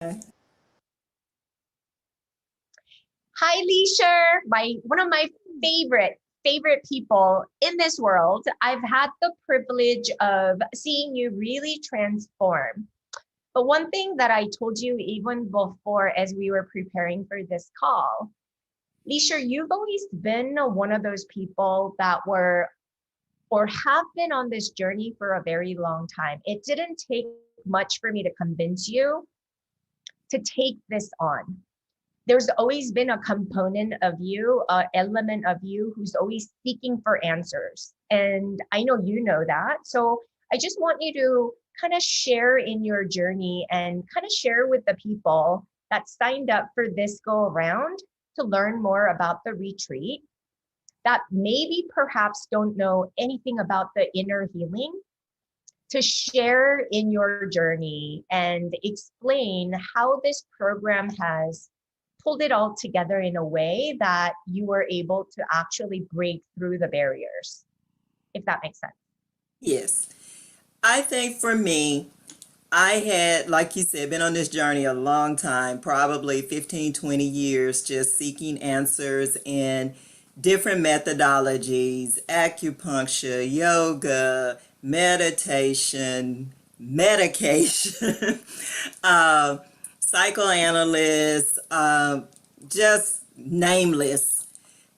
Hi, Leesher, one of my favorite people in this world. I've had the privilege of seeing you really transform. But one thing that I told you even before as we were preparing for this call, Leesher, you've always been one of those people that were or have been on this journey for a very long time. It didn't take much for me to convince you to take this on. There's always been a component of you, an element of you who's always seeking for answers. And I know you know that. So I just want you to kind of share in your journey and kind of share with the people that signed up for this go around to learn more about the retreat, that maybe perhaps don't know anything about the inner healing, to share in your journey and explain how this program has pulled it all together in a way that you were able to actually break through the barriers, if that makes sense. Yes. I think for me, I had, like you said, been on this journey a long time, probably 15, 20 years, just seeking answers in different methodologies, acupuncture, yoga, meditation, medication, psychoanalysts, just nameless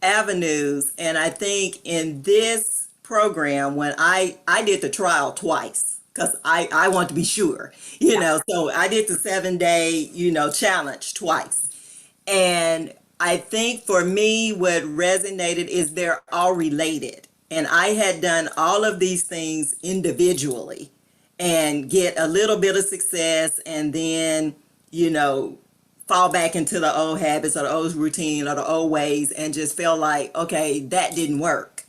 avenues. And I think in this program, when I did the trial twice, because I want to be sure, so I did the 7-day, challenge twice. And I think for me, what resonated is they're all related. And I had done all of these things individually and get a little bit of success and then, fall back into the old habits or the old routine or the old ways and just felt like, okay, that didn't work.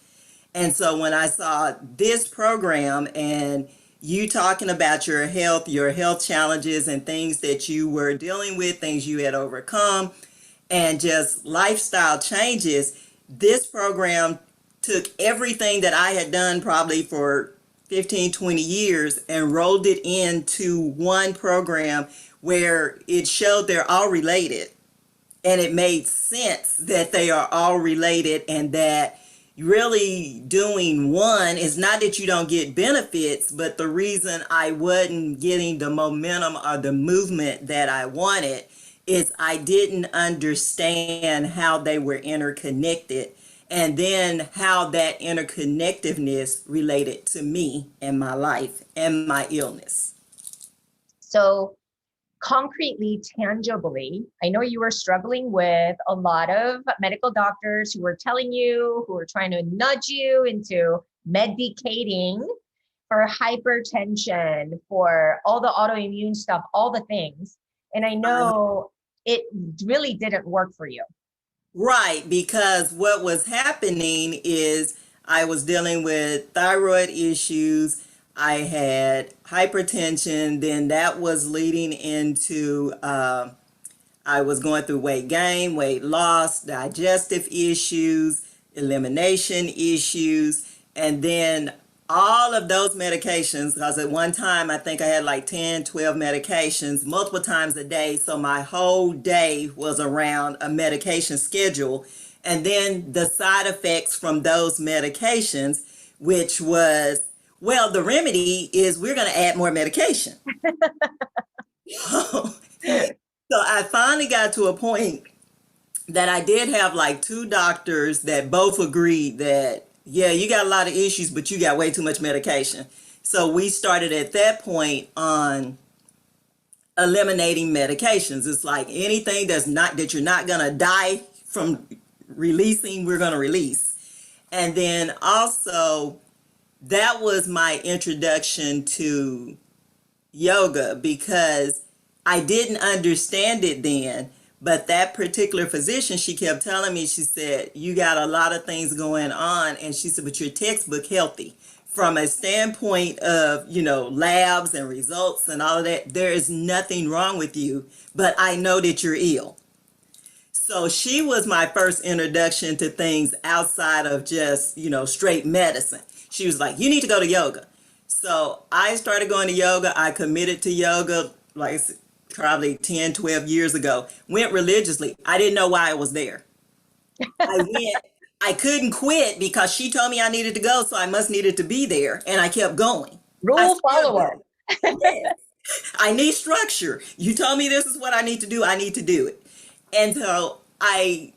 And so when I saw this program and you talking about your health challenges and things that you were dealing with, things you had overcome, and just lifestyle changes, this program took everything that I had done probably for 15, 20 years and rolled it into one program where it showed they're all related. And it made sense that they are all related and that really doing one is not that you don't get benefits, but the reason I wasn't getting the momentum or the movement that I wanted is I didn't understand how they were interconnected and then how that interconnectedness related to me and my life and my illness. So concretely, tangibly, I know you were struggling with a lot of medical doctors who were telling you, who were trying to nudge you into medicating for hypertension, for all the autoimmune stuff, all the things. And I know it really didn't work for you. Right, because what was happening is I was dealing with thyroid issues. I had hypertension, then that was leading into, I was going through weight gain, weight loss, digestive issues, elimination issues, and then all of those medications, because at one time I think I had like 10, 12 medications multiple times a day. So my whole day was around a medication schedule. And then the side effects from those medications, which was, well, the remedy is we're going to add more medication. So I finally got to a point that I did have like 2 doctors that both agreed that, yeah, you got a lot of issues, but you got way too much medication. So we started at that point on eliminating medications. It's like anything that you're not going to die from releasing, we're going to release. And then also that was my introduction to yoga because I didn't understand it then. But that particular physician, she kept telling me, she said, you got a lot of things going on. And she said, but you're textbook healthy. From a standpoint of, labs and results and all of that, there is nothing wrong with you. But I know that you're ill. So she was my first introduction to things outside of just, straight medicine. She was like, you need to go to yoga. So I started going to yoga. I committed to yoga like probably 10, 12 years ago, went religiously. I didn't know why I was there. I went, I couldn't quit because she told me I needed to go, so I must needed to be there. And I kept going. I Rule still follower. do. Yes. I need structure. You told me this is what I need to do. I need to do it. And so I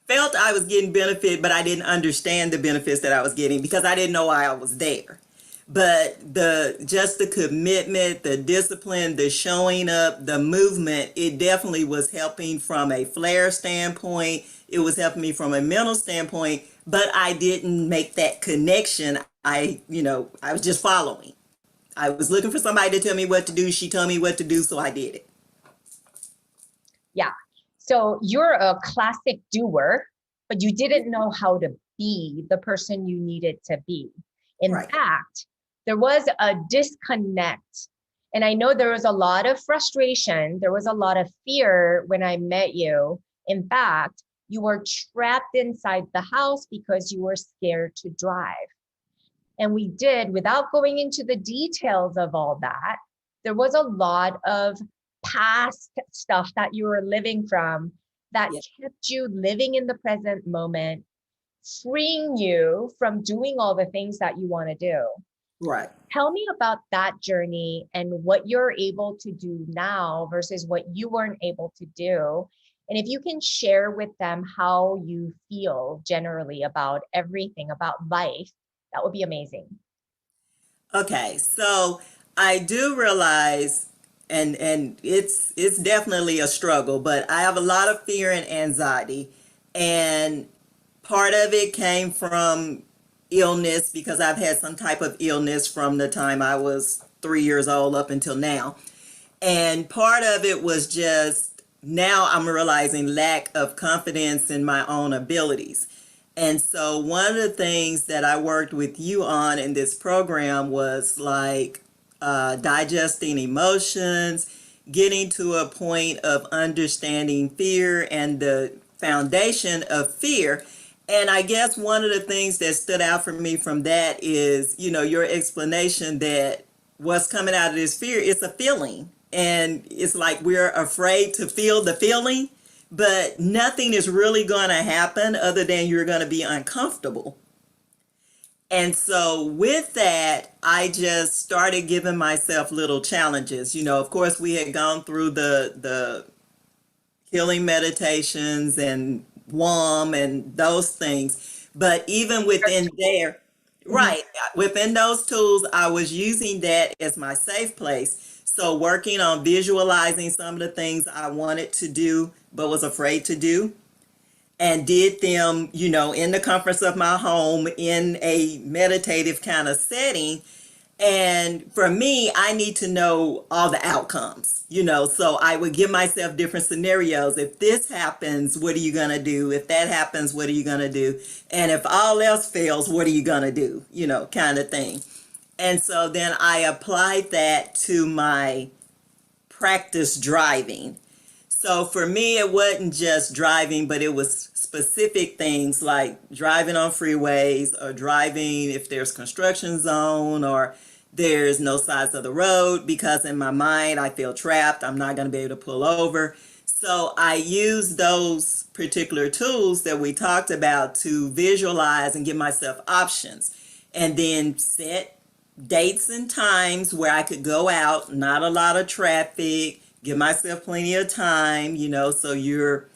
felt I was getting benefit, but I didn't understand the benefits that I was getting because I didn't know why I was there. But the commitment, the discipline, the showing up, the movement, it definitely was helping from a flair standpoint. It was helping me from a mental standpoint, but I didn't make that connection. I was just following. I was looking for somebody to tell me what to do. She told me what to do, so I did it. Yeah. So you're a classic doer, but you didn't know how to be the person you needed to be. In Right. fact, there was a disconnect. And I know there was a lot of frustration. There was a lot of fear when I met you. In fact, you were trapped inside the house because you were scared to drive. And we did, without going into the details of all that, there was a lot of past stuff that you were living from that Yeah. kept you living in the present moment, freeing you from doing all the things that you want to do. Right. Tell me about that journey and what you're able to do now versus what you weren't able to do. And if you can share with them how you feel generally about everything about life, that would be amazing. Okay, so I do realize, and it's definitely a struggle, but I have a lot of fear and anxiety, and part of it came from illness because I've had some type of illness from the time I was 3 years old up until now. And part of it was just now I'm realizing lack of confidence in my own abilities. And so one of the things that I worked with you on in this program was like digesting emotions, getting to a point of understanding fear and the foundation of fear. And I guess one of the things that stood out for me from that is, your explanation that what's coming out of this fear is a feeling. And it's like we're afraid to feel the feeling, but nothing is really going to happen other than you're going to be uncomfortable. And so with that, I just started giving myself little challenges. Of course, we had gone through the healing meditations and WOM and those things. But even within there, right, within those tools, I was using that as my safe place. So working on visualizing some of the things I wanted to do but was afraid to do, and did them, in the comforts of my home in a meditative kind of setting. And for me, I need to know all the outcomes, so I would give myself different scenarios. If this happens, what are you going to do? If that happens, what are you going to do? And if all else fails, what are you going to do? Kind of thing. And so then I applied that to my practice driving. So for me, it wasn't just driving, but it was specific things like driving on freeways or driving if there's construction zone or there's no sides of the road, because in my mind, I feel trapped. I'm not going to be able to pull over. So I use those particular tools that we talked about to visualize and give myself options, and then set dates and times where I could go out, not a lot of traffic, give myself plenty of time, so you're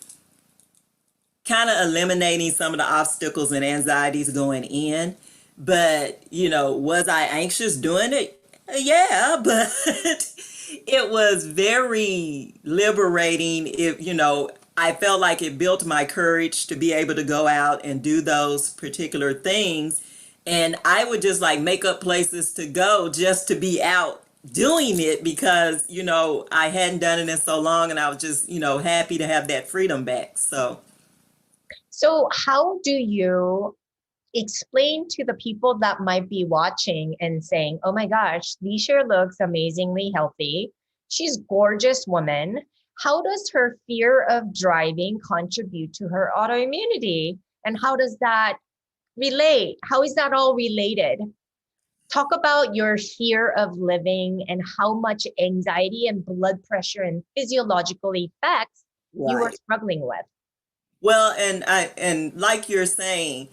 kind of eliminating some of the obstacles and anxieties going in. But, was I anxious doing it? Yeah, but it was very liberating. I felt like it built my courage to be able to go out and do those particular things. And I would just like make up places to go just to be out doing it because, I hadn't done it in so long, and I was just, happy to have that freedom back. So how do you explain to the people that might be watching and saying, oh my gosh, Leesher looks amazingly healthy. She's a gorgeous woman. How does her fear of driving contribute to her autoimmunity? And how does that relate? How is that all related? talk about your fear of living and how much anxiety and blood pressure and physiological effects you were Right. struggling with. Well, and like you're saying,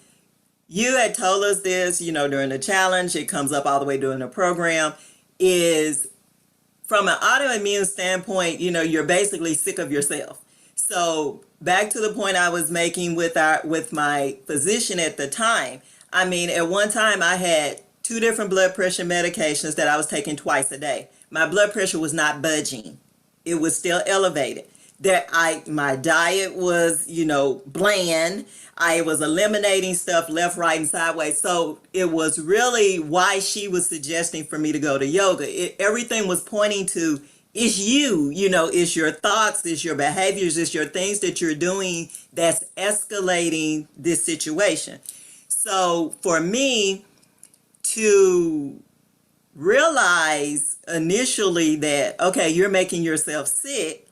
you had told us this, during the challenge, it comes up all the way during the program, is from an autoimmune standpoint, you're basically sick of yourself. So back to the point I was making with my physician at the time. I mean, at one time I had two different blood pressure medications that I was taking twice a day. My blood pressure was not budging. It was still elevated. My diet was, bland. I was eliminating stuff left, right, and sideways. So it was really why she was suggesting for me to go to yoga. Everything was pointing to, it's you, it's your thoughts, it's your behaviors, it's your things that you're doing that's escalating this situation. So for me to realize initially that, okay, you're making yourself sick,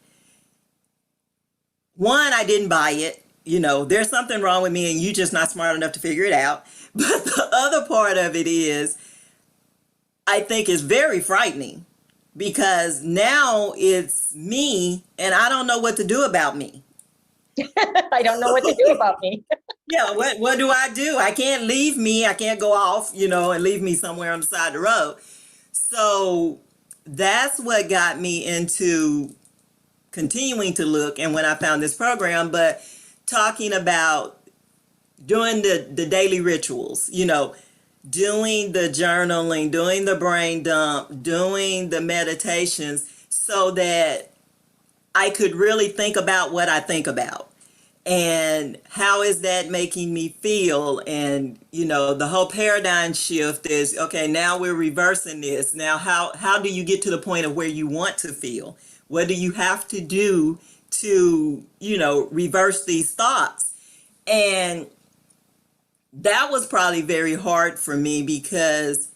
one, I didn't buy it. There's something wrong with me and you just not smart enough to figure it out. But the other part of it is, I think it's very frightening because now it's me and I don't know what to do about me. I don't know what to do about me. Yeah, what do I do? I can't leave me. I can't go off, and leave me somewhere on the side of the road. So that's what got me into continuing to look, and when I found this program, but talking about doing the daily rituals, doing the journaling, doing the brain dump, doing the meditations, so that I could really think about what I think about and how is that making me feel. And the whole paradigm shift is, okay, now we're reversing this. Now how do you get to the point of where you want to feel? What do you have to do to reverse these thoughts? And that was probably very hard for me because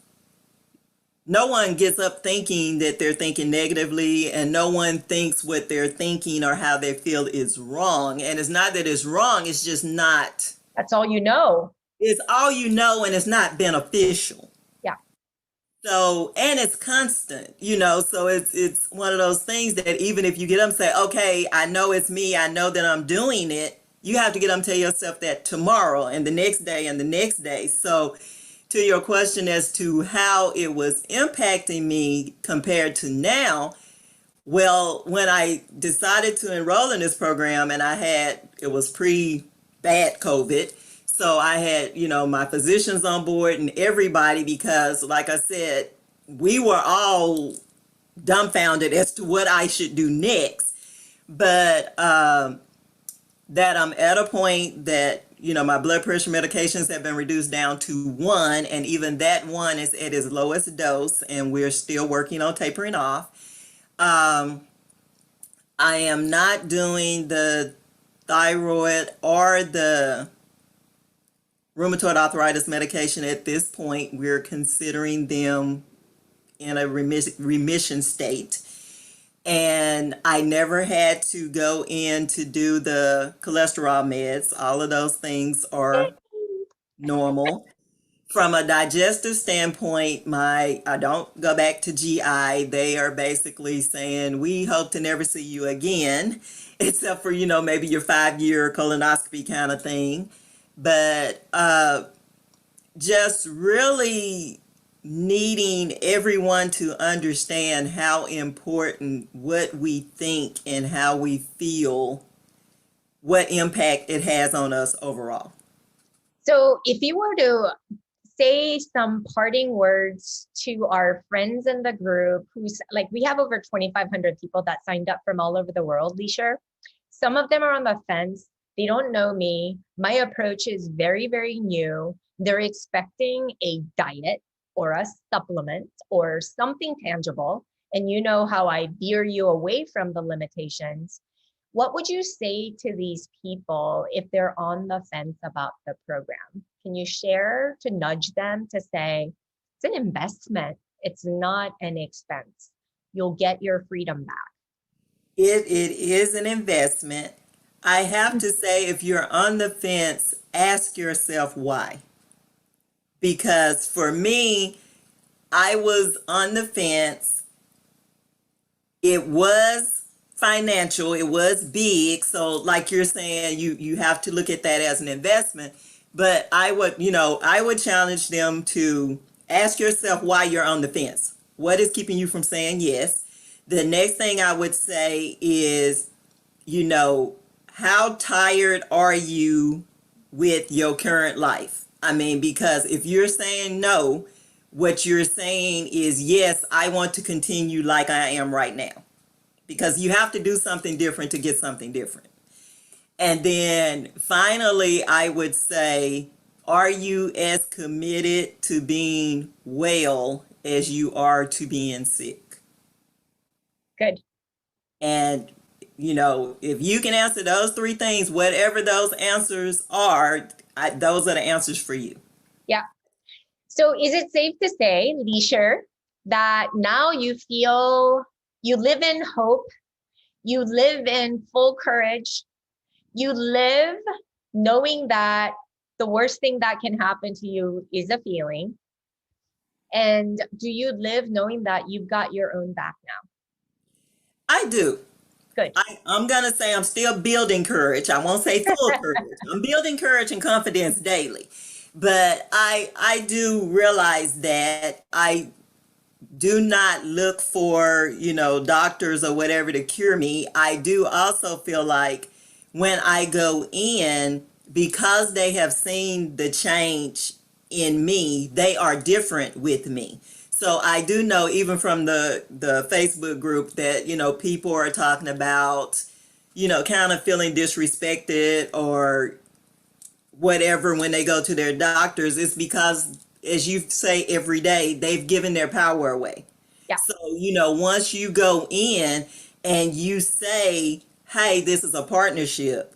no one gets up thinking that they're thinking negatively, and no one thinks what they're thinking or how they feel is wrong. And it's not that it's wrong, it's just not. That's all you know. It's all you know, and it's not beneficial. Yeah. So, and it's constant, so it's one of those things that even if you get them say, okay, I know it's me, I know that I'm doing it, you have to get them tell yourself that tomorrow and the next day and the next day. So to your question as to how it was impacting me compared to now, well, when I decided to enroll in this program and it was pre-bad COVID, so I had, my physicians on board and everybody, because like I said, we were all dumbfounded as to what I should do next. But that I'm at a point that, my blood pressure medications have been reduced down to 1, and even that 1 is at its lowest dose, and we're still working on tapering off. I am not doing the thyroid or the rheumatoid arthritis medication at this point. We're considering them in a remission state. And I never had to go in to do the cholesterol meds. All of those things are normal. From a digestive standpoint, I don't go back to GI. They are basically saying, we hope to never see you again, except for, maybe your 5-year colonoscopy kind of thing. But just really needing everyone to understand how important what we think and how we feel, what impact it has on us overall. So if you were to say some parting words to our friends in the group we have over 2,500 people that signed up from all over the world, Leesher. Some of them are on the fence. They don't know me. My approach is very, very new. They're expecting a diet or a supplement or something tangible. And you know how I veer you away from the limitations. What would you say to these people if they're on the fence about the program? Can you share to nudge them to say, it's an investment. It's not an expense. You'll get your freedom back. It is an investment. I have to say, if you're on the fence, ask yourself why. Because for me, I was on the fence. It was financial, it was big. So like you're saying, you have to look at that as an investment. But I would challenge them to ask yourself why you're on the fence. What is keeping you from saying yes? The next thing I would say is, you know, how tired are you with your current life? I mean, because if you're saying no, what you're saying is, yes, I want to continue like I am right now. Because you have to do something different to get something different. And then finally, I would say, are you as committed to being well as you are to being sick? Good. And, if you can answer those three things, whatever those answers are, those are the answers for you. Yeah. So is it safe to say, Leesher, that now you feel you live in hope, you live in full courage, you live knowing that the worst thing that can happen to you is a feeling? And do you live knowing that you've got your own back now? I do. Good. I'm going to say I'm still building courage. I won't say full courage. I'm building courage and confidence daily. But I do realize that I do not look for, doctors or whatever to cure me. I do also feel like when I go in, because they have seen the change in me, they are different with me. So I do know, even from the Facebook group, that, people are talking about, kind of feeling disrespected or whatever when they go to their doctors. It's because, as you say every day, they've given their power away. Yeah. So, once you go in and you say, hey, this is a partnership,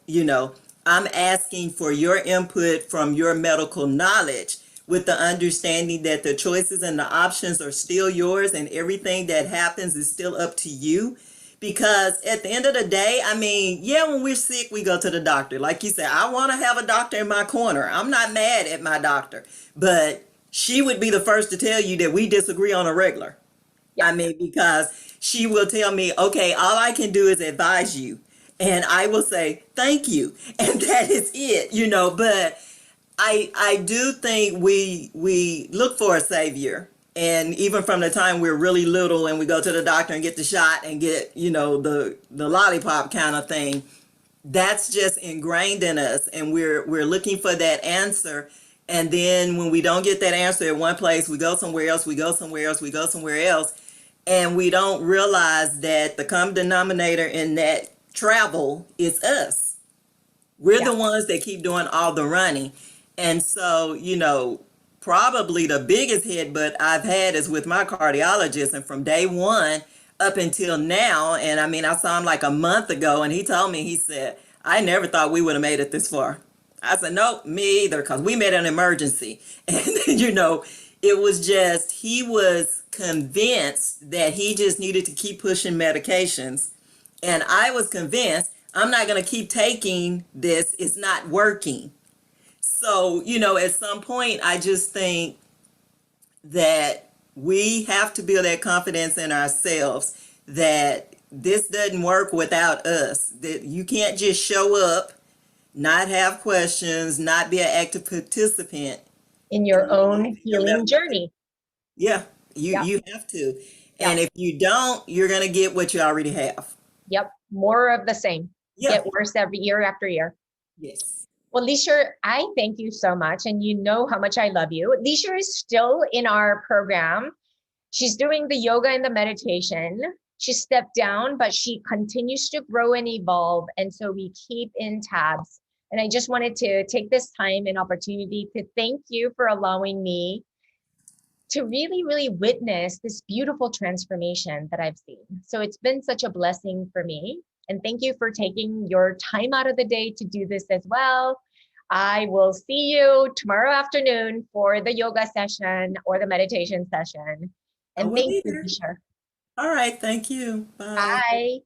I'm asking for your input from your medical knowledge, with the understanding that the choices and the options are still yours and everything that happens is still up to you. Because at the end of the day, I mean, yeah, when we're sick, we go to the doctor. Like you said, I want to have a doctor in my corner. I'm not mad at my doctor, but she would be the first to tell you that we disagree on a regular. Yeah. I mean, because she will tell me, okay, all I can do is advise you. And I will say, thank you. And that is it, but I do think we look for a savior. And even from the time we're really little and we go to the doctor and get the shot and get, the lollipop kind of thing, that's just ingrained in us. And we're looking for that answer. And then when we don't get that answer at one place, we go somewhere else, we go somewhere else, we go somewhere else. And we don't realize that the common denominator in that travel is us. We're the ones that keep doing all the running. And so, probably the biggest headbutt I've had is with my cardiologist. And from day one up until now, and I mean, I saw him like a month ago, and he told me, he said, I never thought we would have made it this far. I said, nope, me either, because we made an emergency. And, it was just, he was convinced that he just needed to keep pushing medications. And I was convinced, I'm not going to keep taking this. It's not working. So, at some point, I just think that we have to build that confidence in ourselves that this doesn't work without us. That you can't just show up, not have questions, not be an active participant In your own healing journey. Yeah, you have to. And if you don't, you're going to get what you already have. Yep. More of the same. Yeah. Get worse every year after year. Yes. Well, Leesher, I thank you so much. And you know how much I love you. Leesher is still in our program. She's doing the yoga and the meditation. She stepped down, but she continues to grow and evolve. And so we keep in tabs. And I just wanted to take this time and opportunity to thank you for allowing me to really, really witness this beautiful transformation that I've seen. So it's been such a blessing for me. And thank you for taking your time out of the day to do this as well. I will see you tomorrow afternoon for the yoga session or the meditation session. And thank you, Leesher. All right. Thank you. Bye. Bye.